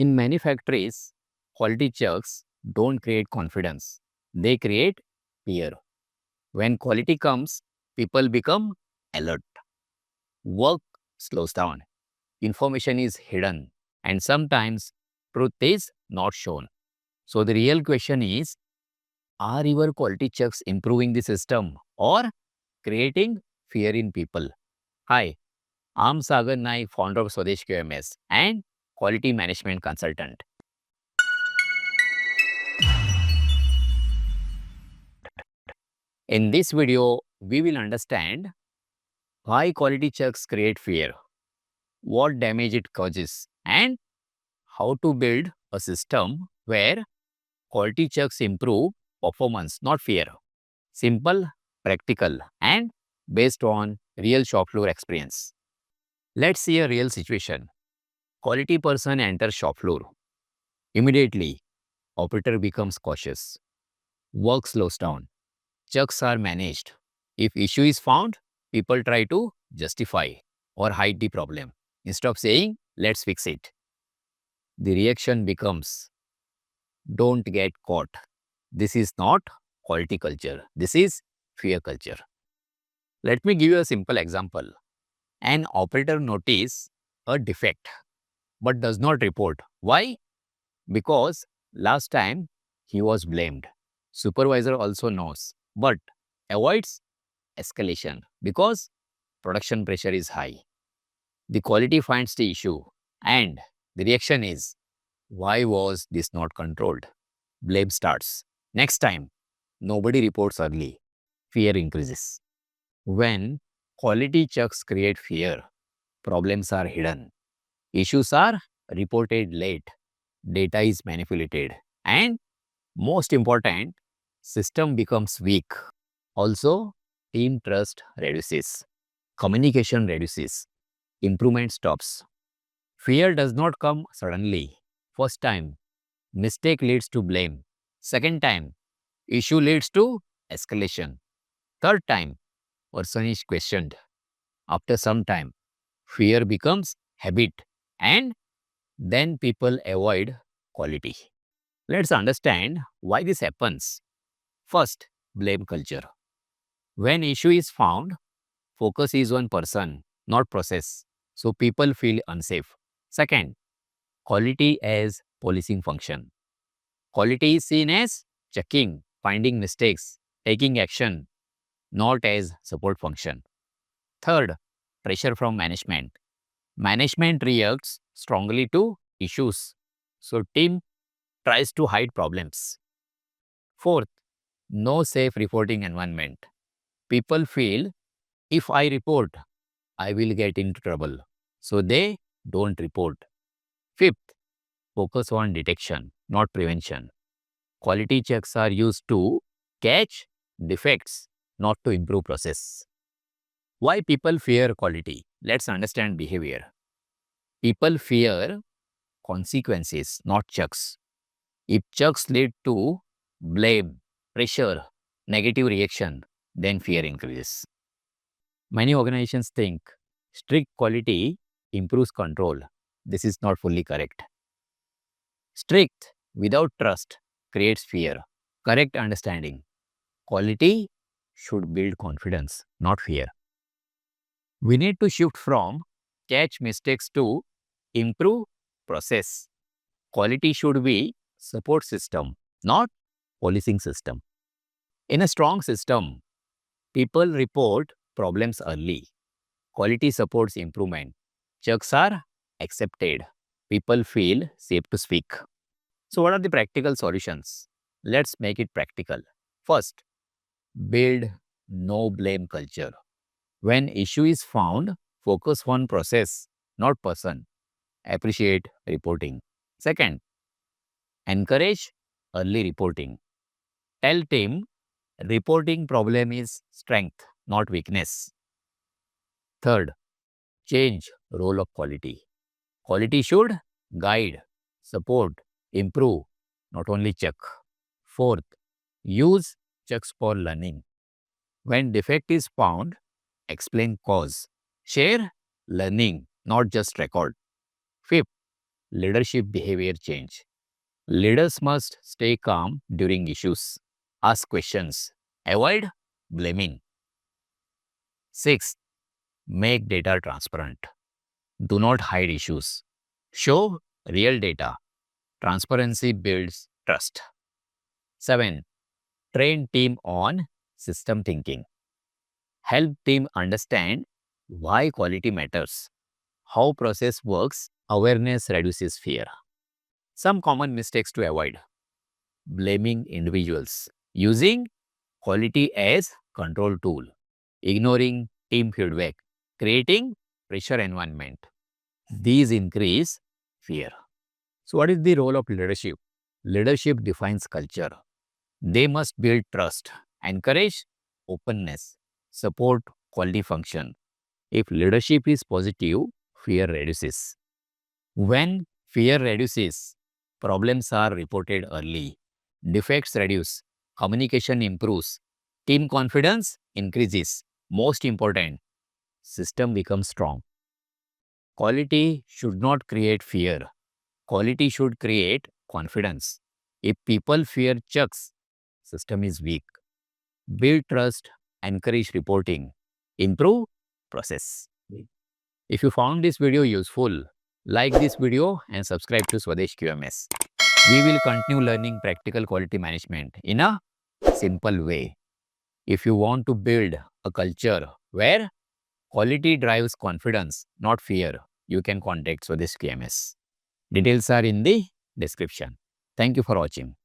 In many factories, quality checks don't create confidence, they create fear. When quality comes, people become alert. Work slows down, information is hidden, and sometimes truth is not shown. So, the real question is, are your quality checks improving the system or creating fear in people? Hi, I'm Sagar Naik, founder of Swades QMS and quality management consultant. In this video, we will understand why quality checks create fear, what damage it causes, and how to build a system where quality checks improve performance, not fear. Simple, practical, and based on real shop floor experience. Let's see a real situation. Quality person enters shop floor. Immediately, operator becomes cautious. Work slows down. Checks are managed. If issue is found, people try to justify or hide the problem. Instead of saying, let's fix it, the reaction becomes, don't get caught. This is not quality culture. This is fear culture. Let me give you a simple example. An operator notices a defect but does not report. Why? Because last time he was blamed. Supervisor also knows but avoids escalation because production pressure is high. The quality finds the issue and the reaction is, why was this not controlled? Blame starts. Next time, nobody reports early. Fear increases. When quality checks create fear, problems are hidden. Issues are reported late. Data is manipulated. And most important, system becomes weak. Also, team trust reduces. Communication reduces. Improvement stops. Fear does not come suddenly. First time, mistake leads to blame. Second time, issue leads to escalation. Third time, person is questioned. After some time, fear becomes habit and then people avoid quality. Let's understand why this happens. First, blame culture. When issue is found, focus is on person, not process. So people feel unsafe. Second, quality as policing function. Quality is seen as checking, finding mistakes, taking action, not as support function. Third, pressure from management. Management reacts strongly to issues. So team tries to hide problems. Fourth, no safe reporting environment. People feel if I report, I will get into trouble. So they don't report. Fifth, focus on detection, not prevention. Quality checks are used to catch defects, not to improve process. Why people fear quality? Let's understand behavior. People fear consequences, not checks. If checks lead to blame, pressure, negative reaction, then fear increases. Many organizations think strict quality improves control. This is not fully correct. Strict without trust creates fear. Correct understanding. Quality should build confidence, not fear. We need to shift from catch mistakes to improve process. Quality should be support system, not policing system. In a strong system, people report problems early. Quality supports improvement. Checks are accepted. People feel safe to speak. So, what are the practical solutions? Let's make it practical. First, build no blame culture. When issue is found, focus on process, not person. Appreciate reporting. Second, encourage early reporting. Tell team reporting problem is strength, not weakness. Third, change role of quality. Quality should guide, support, improve, not only check. Fourth, use checks for learning. When defect is found, explain cause. Share learning, not just record. Fifth, leadership behavior change. Leaders must stay calm during issues, ask questions, avoid blaming. 6. Make data transparent. Do not hide issues. Show real data. Transparency builds trust. 7. Train team on system thinking. Help team understand why quality matters, how process works. Awareness reduces fear. Some common mistakes to avoid: blaming individuals, using quality as control tool, ignoring team feedback, creating pressure environment. These increase fear. So what is the role of leadership? Leadership defines culture. They must build trust, encourage openness, support quality function. If leadership is positive, fear reduces. When fear reduces, problems are reported early, defects reduce, communication improves, team confidence increases. Most important, system becomes strong. Quality should not create fear. Quality should create confidence. If people fear checks, system is weak. Build trust, encourage reporting, improve process. If you found this video useful, like this video and subscribe to Swades QMS. We will continue learning practical quality management in a simple way. If you want to build a culture where quality drives confidence, not fear, you can contact Swades QMS. Details are in the description. Thank you for watching.